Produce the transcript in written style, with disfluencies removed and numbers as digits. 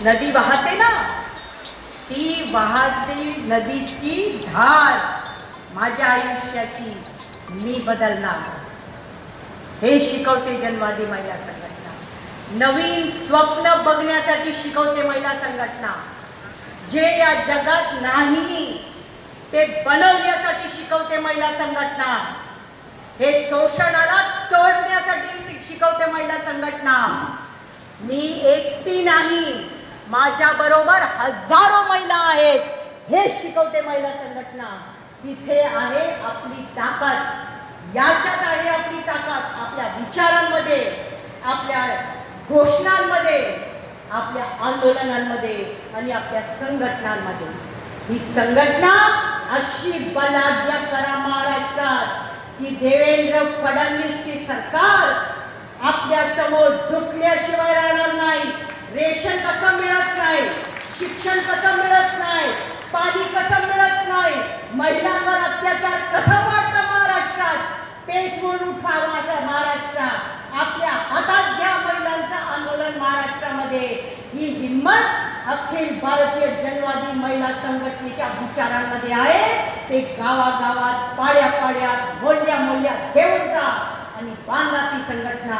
नदी वाहते ना, ती वाहती नदीची धार माझ्या आयुष्याची मी बदलणार, हे शिकवते जन्मवादी महिला संघटना. नवीन स्वप्न बघण्यासाठी शिकवते महिला संघटना. जे या जगात नाही ते बनवण्यासाठी शिकवते महिला संघटना. हे शोषणाला तोडण्यासाठी शिकवते महिला संघटना. मी एकटी नाही, माझ्या बरोबर हजारो महिला आहेत, हे शिकवते महिला संघटना. तिथे आहे आपली ताकद, याच्यात आहे आपली ताकद. आपल्या विचारांमध्ये, आपल्या घोषणांमध्ये, आपल्या आंदोलनांमध्ये आणि आपल्या संघटनांमध्ये. ही संघटना अशी बलाढ्य करा महाराष्ट्रात की देवेंद्र फडणवीसची सरकार आपल्या समोर झुकल्याशिवाय राहणार नाही. रेशन कसं मिळत नाही, शिक्षण कसं मिळत नाही, पाणी कसं मिळत नाही, महिलांवर अत्याचार कसं वाढतं महाराष्ट्रात, पेटवून उठा माझ्या महाराष्ट्र, आपल्या हातात घ्या महिलांचं आंदोलन महाराष्ट्रामध्ये. ही हिंमत अखिल भारतीय जनवादी महिला संघटनेच्या विचारांमध्ये आहे. ते गावागावात, पाड्या पाड्यात, मोहल्ल्या मोहल्ल्यात घेऊन जा आणि बांधा ती संघटना.